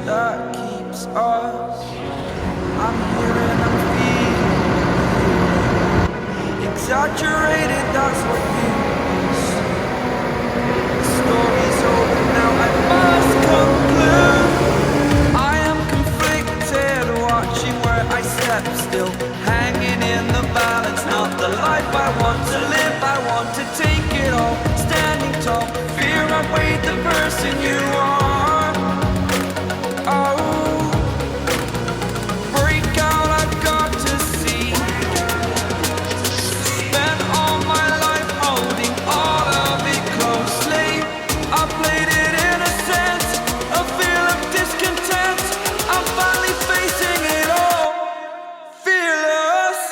that keeps us. I'm here and I'm feeling exaggerated, that's what you see. The story's over now, I must conclude. I am conflicted, watching where I step still, hanging in the balance, not the life I want to live. I want to take it all, standing tall, fear I weighed the person you are. Oh, break out, I've got to see. Spent all my life holding all of it closely. I played it innocent, a feel of discontent. I'm finally facing it all, fearless.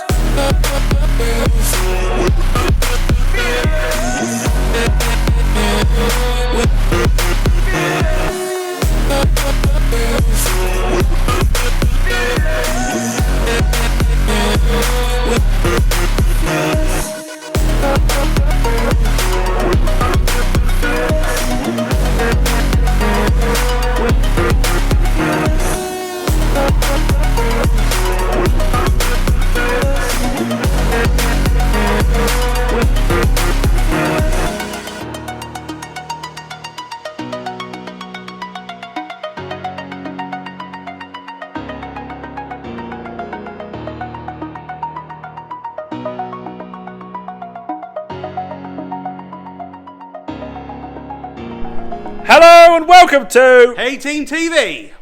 Hello and welcome to Thehayteamtv.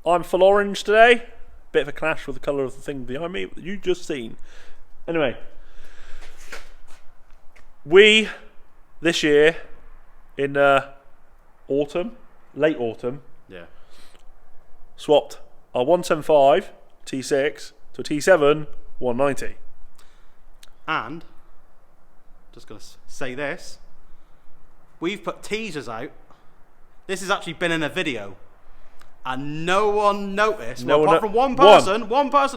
I'm full orange today. Bit of a clash with the colour of the thing behind me that you just seen. Anyway, we this year in autumn, late autumn, swapped our 175 T6 to a T7 190. And just gonna say this: we've put teasers out. This has actually been in a video, and no one noticed. Apart from one person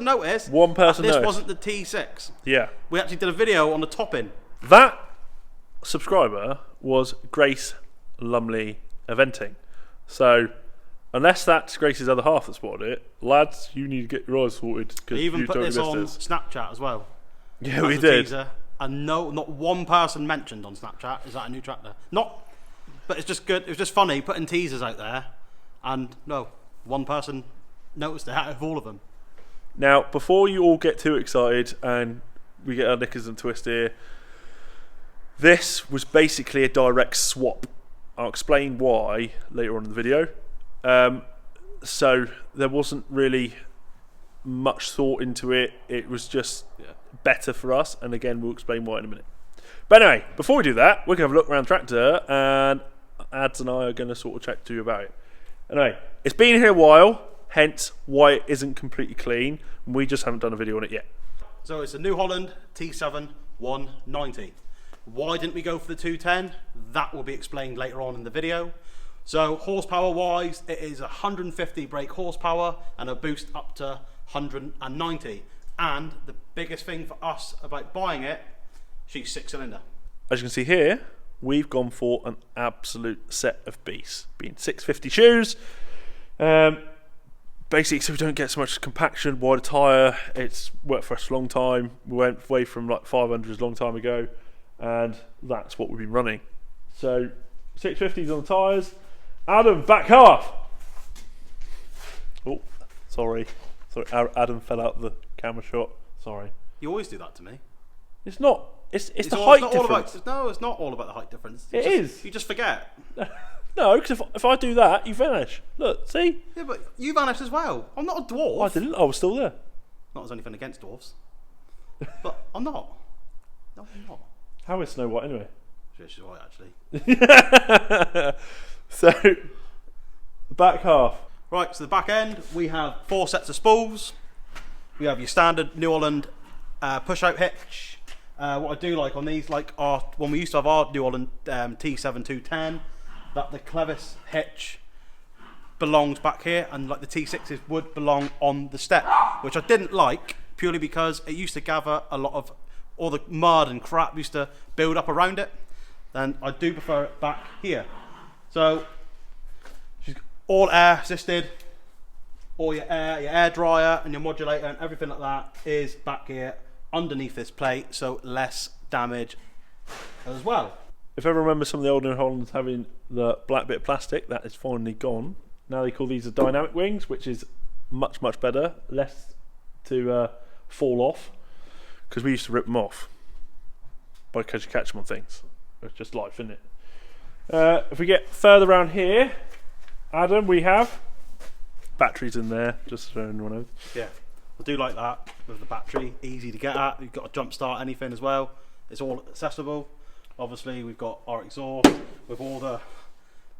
noticed. One person this noticed. wasn't the T6. Yeah. We actually did a video on the topping. That subscriber was Grace Lumley Eventing. So, unless that's Grace's other half that spotted it, lads, you need to get your eyes sorted. We even put this on Snapchat as well. Yeah, we did. Teaser, and not one person mentioned on Snapchat, is that a new tractor? But it's just good. It was just funny putting teasers out there, and no, one person noticed it out of all of them. Now, before you all get too excited and we get our knickers and twist here, this was basically a direct swap. I'll explain why later on in the video. So there wasn't really much thought into it. It was just better for us, and again, we'll explain why in a minute. But anyway, before we do that, we're going to have a look around the tractor, and Ads and I are going to sort of chat to you about it. Anyway, it's been here a while, hence why it isn't completely clean. We just haven't done a video on it yet. So it's a Newholland T7 190. Why didn't we go for the 210? That will be explained later on in the video. So horsepower wise, it is 150 brake horsepower and a boost up to 190. And the biggest thing for us about buying it, she's 6-cylinder. As you can see here, we've gone for an absolute set of beasts, being 650 shoes. Basically, so we don't get so much compaction, wider tyre. It's worked for us a long time. We went away from like 500s a long time ago, and that's what we've been running. So 650s on the tyres. Adam, back half. Oh, sorry. Adam fell out of the camera shot. Sorry. You always do that to me. It's not. It's the height difference. No, it's not all about the height difference. It is. You just forget. No, because if I do that, you vanish. Look, see? Yeah, but you vanished as well. I'm not a dwarf. I didn't. I was still there. Not as anything against dwarfs. But I'm not. No, I'm not. How is Snow White anyway? She's right, actually. So, the back half. Right, so the back end, we have 4 sets of spools. We have your standard Newholland push-out hitch. What I do like on these, like when we used to have our Newholland T7 210, that the clevis hitch belongs back here, and like the T6s would belong on the step, which I didn't like purely because it used to gather a lot of all the mud and crap used to build up around it. Then I do prefer it back here. So she's all air assisted, all your air dryer and your modulator and everything like that is back here underneath this plate, so less damage as well. If I remember some of the old New Hollands having the black bit of plastic, that is finally gone. Now they call these the dynamic wings, which is much better, less to fall off, because we used to rip them off because you catch them on things. It's just life, isn't it? If we get further around here, Adam, we have batteries in there, just so anyone knows. Yeah, I do like that with the battery, easy to get at. You've got to jump start anything as well. It's all accessible. Obviously, we've got our exhaust with all the.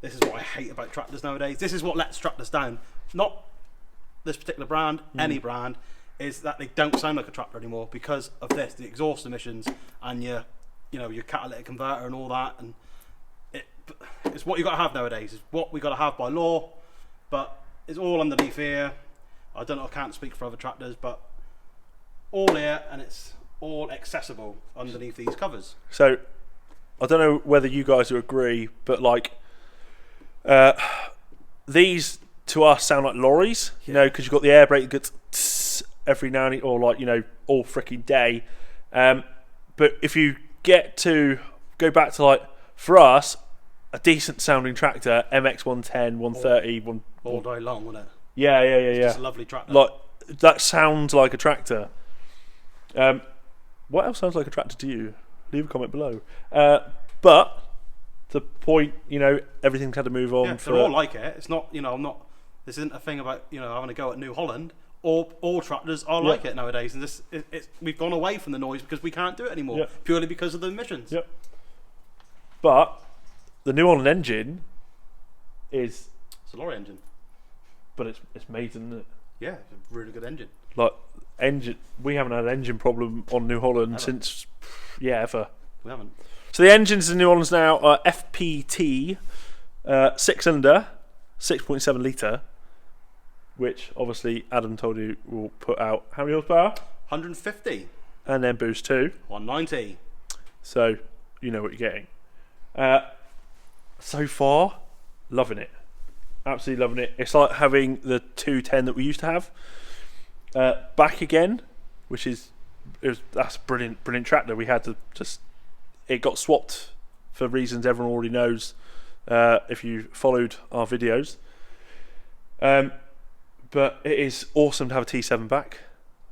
This is what I hate about tractors nowadays. This is what lets tractors down. Not this particular brand, any brand, is that they don't sound like a tractor anymore because of this, the exhaust emissions and your catalytic converter and all that. And it's what you got to have nowadays. It's what we got to have by law, but it's all underneath here. I don't know. I can't speak for other tractors, but all here, and it's all accessible underneath these covers. So I don't know whether you guys will agree, but like these to us sound like lorries, you know, because you've got the air brake that gets tss every now and then, or like, you know, all freaking day. But if you get to go back to, like, for us, a decent sounding tractor, MX 110, 130, all day long, wasn't it? Yeah. It's just a lovely tractor. Like, that sounds like a tractor. What else sounds like a tractor to you? Leave a comment below. But the point, you know, everything's had to move on. Yeah, they're all like it. It's not, you know, I'm not. This isn't a thing about, you know, having a go at New Holland. All tractors are like it nowadays, and we've gone away from the noise because we can't do it anymore, purely because of the emissions. Yep. But the New Holland engine it's a lorry engine, but it's maiden, isn't it? Yeah, it's a really good engine. Like engine, we haven't had an engine problem on New Holland since ever. We haven't. So the engines in New Holland's now are FPT, 6-cylinder, 6.7 litre, which obviously Adam told you will put out how many horsepower? 150. And then boost 2. 190. So you know what you're getting. So far, loving it. Absolutely loving it. It's like having the 210 that we used to have back again, that's a brilliant tractor. We had to it got swapped for reasons everyone already knows if you followed our videos. But it is awesome to have a T7 back.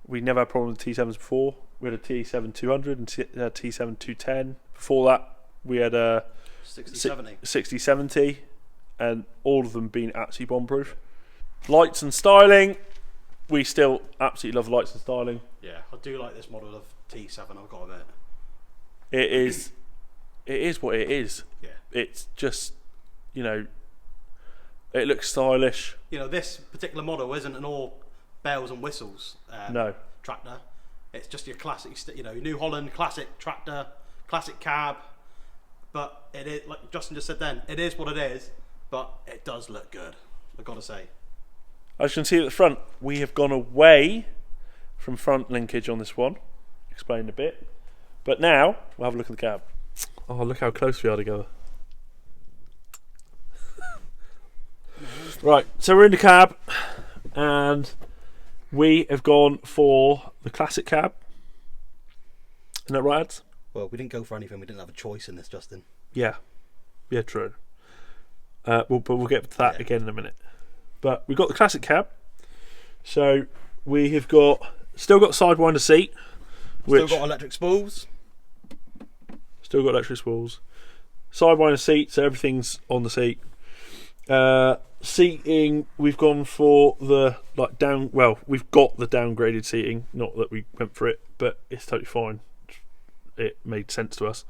We never had problems with T7s before. We had a T7 200 and a T7 210. Before that, we had a 6070, and all of them being absolutely bomb-proof. Lights and styling, we still absolutely love lights and styling. Yeah, I do like this model of T7, I've got to admit. It is what it is. Yeah. It's just, you know, it looks stylish. You know, this particular model isn't an all bells and whistles tractor. It's just your classic, you know, New Holland classic tractor, classic cab. But it is, like Justin just said then, it is what it is, but it does look good, I've got to say. As you can see at the front, we have gone away from front linkage on this one. Explained a bit. But now, we'll have a look at the cab. Oh, look how close we are together. Right, so we're in the cab, and we have gone for the classic cab. Isn't that right, Ads? Well, we didn't go for anything. We didn't have a choice in this, Justin. Yeah, true. But we'll get to that again in a minute. But we've got the classic cab. So we have still got sidewinder seat. Still got electric spools. Still got electric spools. Sidewinder seat, so everything's on the seat. Seating, we've gone for the we've got the downgraded seating. Not that we went for it, but it's totally fine. It made sense to us.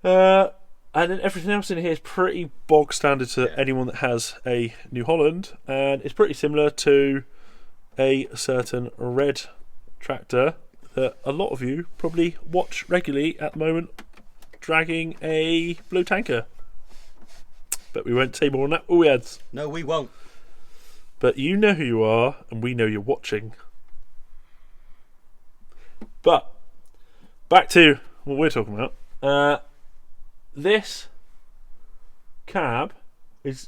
And then everything else in here is pretty bog standard to anyone that has a New Holland, and it's pretty similar to a certain red tractor that a lot of you probably watch regularly at the moment, dragging a blue tanker. But we won't say more on that. Oh, Eds. No, we won't. But you know who you are, and we know you're watching. But back to what we're talking about. This cab has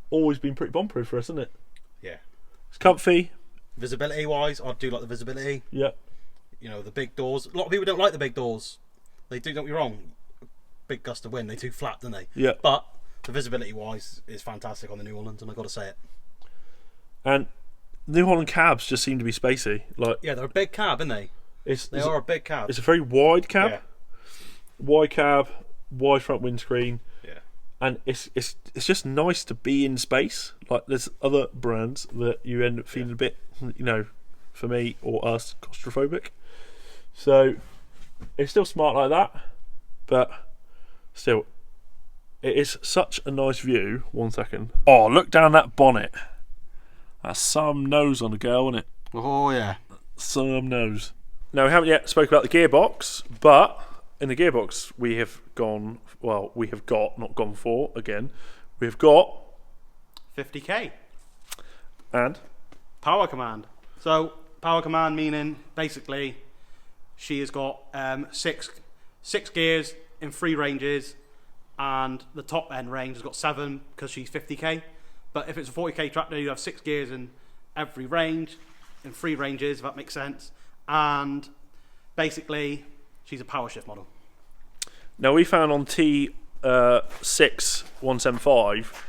always been pretty bomb-proof for us, isn't it? Yeah. It's comfy. Visibility wise, I do like the visibility. Yeah. You know, the big doors. A lot of people don't like the big doors. They do, don't get me wrong. Big gust of wind, they too flat, don't they? Yeah. But the visibility wise is fantastic on the Newholland, and I've got to say it. And New Holland cabs just seem to be spacey. Like, Yeah, they're a big cab, aren't they? They are a big cab. It's a very wide cab. Yeah. Wide cab, wide front windscreen. Yeah. And it's just nice to be in space. Like, there's other brands that you end up feeling a bit, you know, for me or us, claustrophobic. So it's still smart like that, but still, it is such a nice view. 1 second. Oh, look down that bonnet. That's some nose on a girl, isn't it? Oh yeah. Some nose. Now, we haven't yet spoke about the gearbox, but in the gearbox we have gone, well, we have got, not gone for, again, we've got 50k. and Power command. So, power command meaning, basically, she has got six gears in 3 ranges, and the top end range has got 7 because she's 50k. But if it's a 40k tractor, you have 6 gears in every range, in 3 ranges, if that makes sense. And basically, she's a power shift model. now we found on T6175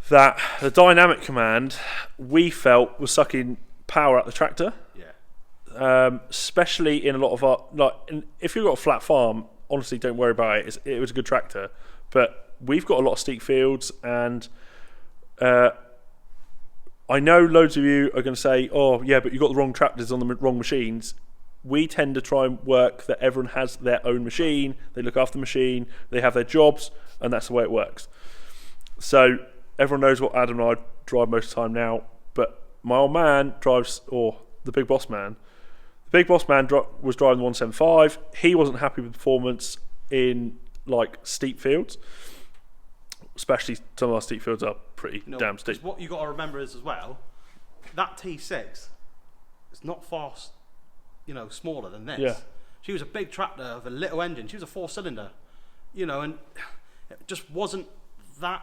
that the dynamic command we felt was sucking power out the tractor. Yeah. Especially in a lot of our, like, if you've got a flat farm, honestly, don't worry about it. It was a good tractor, but we've got a lot of steep fields, and I know loads of you are going to say, "Oh, yeah, but you got the wrong tractors on the wrong machines." We tend to try and work that everyone has their own machine. They look after the machine. They have their jobs, and that's the way it works. So everyone knows what Adam and I drive most of the time now. But my old man drives, or the big boss man. The big boss man was driving the 175. He wasn't happy with performance in like steep fields, especially some of our steep fields are pretty damn steep. What you got to remember is as well, that T6 is not fast, you know, smaller than this. Yeah. She was a big tractor with a little engine. She was a 4-cylinder, you know, and it just wasn't that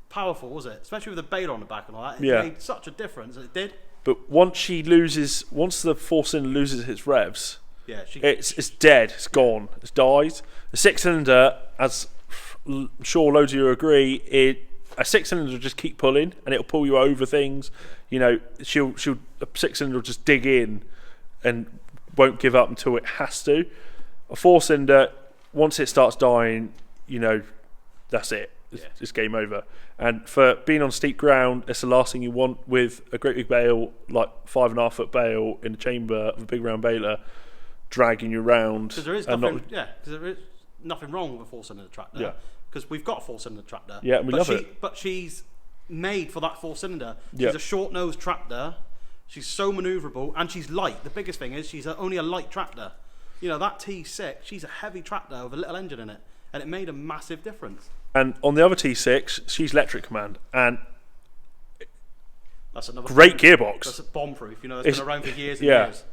powerful, was it? Especially with the baler on the back and all that. It made such a difference, and it did. But once the 4-cylinder loses its revs, Yeah, it's dead, it's gone, it's died. The 6-cylinder, as I'm sure loads of you agree, a 6-cylinder will just keep pulling, and it'll pull you over things. You know, a 6-cylinder will just dig in and won't give up until it has to. A 4-cylinder, once it starts dying, you know, that's it. It's game over. And for being on steep ground, it's the last thing you want with a great big bale, like 5.5 foot bale in the chamber of a big round baler, dragging you around. Because there is nothing wrong with a 4-cylinder tractor. Yeah. Because we've got a 4-cylinder tractor. Yeah, and we love it. But she's made for that 4-cylinder. She's Yeah. a short nosed tractor. She's so manoeuvrable, and she's light. The biggest thing is she's only a light tractor. You know, that T6, she's a heavy tractor with a little engine in it, and it made a massive difference. And on the other T6, she's electric command, and That's another great gearbox. That's a bomb proof. You know, that's been around for years and Yeah. years.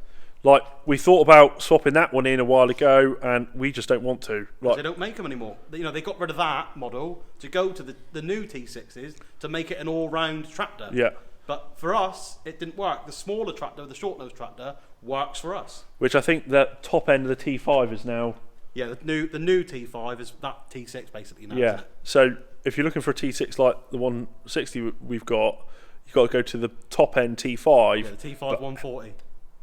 Like, we thought about swapping that one in a while ago, and we just don't want to. Like, They don't make them anymore. You know, they got rid of that model to go to the new T6s to make it an all-round tractor. yeah. But for us, it didn't work. The smaller tractor, the short-nosed tractor, works for us. Which I think the top end of the T5 is now. Yeah, the new T5 is that T6 basically now. Yeah. Isn't it? So if you're looking for a T6 like the 160 we've got, you've got to go to the top end T5. Yeah, the T5 140.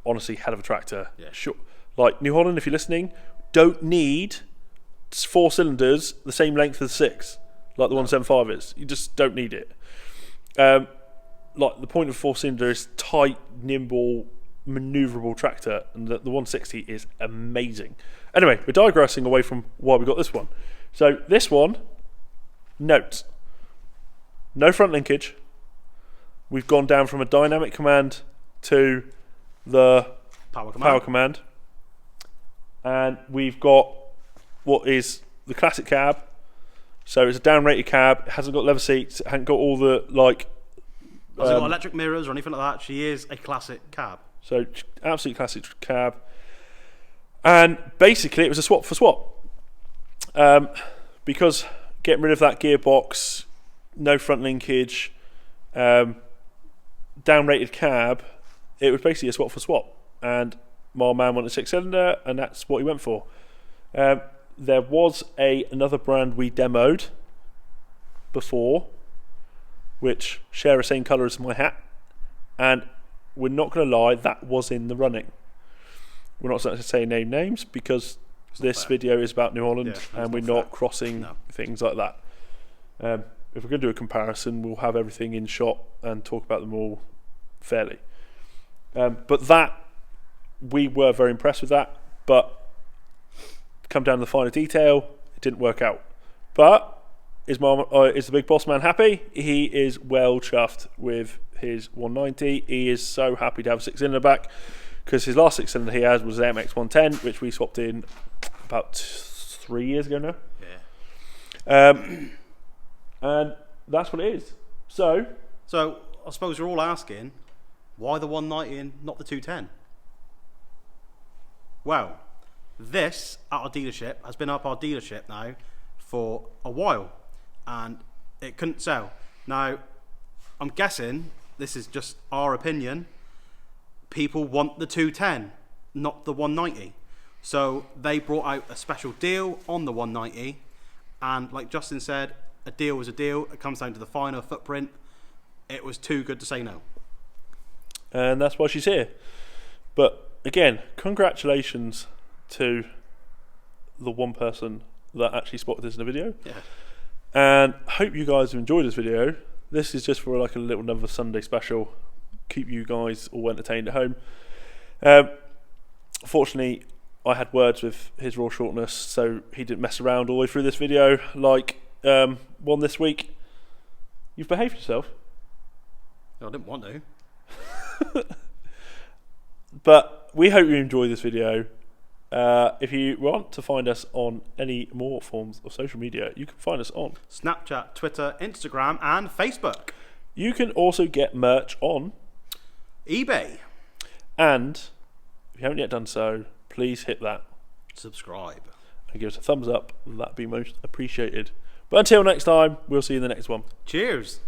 Honestly, hell of a tractor. Yeah. Sure. Like New Holland, if you're listening, don't need 4 cylinders the same length as 6, like the 175 is. You just don't need it. Like the point of 4-cylinder is tight, nimble, manoeuvrable tractor, and the 160 is amazing. Anyway, we're digressing away from why we got this one. So this one, note, no front linkage. We've gone down from a dynamic command to the power command, and we've got what is the classic cab. So it's a down-rated cab. It hasn't got leather seats. It hasn't got all the like. Hasn't got electric mirrors or anything like that. She is a classic cab. So absolute classic cab. And basically it was a swap for swap. Because getting rid of that gearbox, no front linkage, down-rated cab, it was basically a swap for swap, and my man wanted a 6-cylinder, and that's what he went for. There was another brand we demoed before, which share the same colour as my hat, and we're not going to lie, that was in the running. We're not going to say names because this video is about Newholland, and we're not crossing things like that. If we're going to do a comparison, we'll have everything in shot and talk about them all fairly. But that, we were very impressed with that, but come down to the finer detail, it didn't work out. But is the big boss man happy? He is well chuffed with his 190. He is so happy to have a 6-cylinder back, because his last 6-cylinder he had was the MX 110, which we swapped in about 3 years ago now. And that's what it is. So I suppose you're all asking, why the 190 and not the 210? Well, this at our dealership has been up our dealership now for a while, and it couldn't sell. Now, I'm guessing, this is just our opinion, people want the 210, not the 190. So they brought out a special deal on the 190, and like Justin said, a deal was a deal. It comes down to the final footprint. It was too good to say no. And that's why she's here. But again, congratulations to the one person that actually spotted this in the video. Yeah. And hope you guys have enjoyed this video. This is just for like a little another Sunday special. Keep you guys all entertained at home. Fortunately, I had words with his raw shortness, so he didn't mess around all the way through this video like one this week. You've behaved yourself. I didn't want to. But we hope you enjoy this video. If you want to find us on any more forms of social media, you can find us on Snapchat, Twitter, Instagram, and Facebook. You can also get merch on eBay. And if you haven't yet done so, please hit that Subscribe and give us a thumbs up. That'd be most appreciated. But until next time, we'll see you in the next one. Cheers.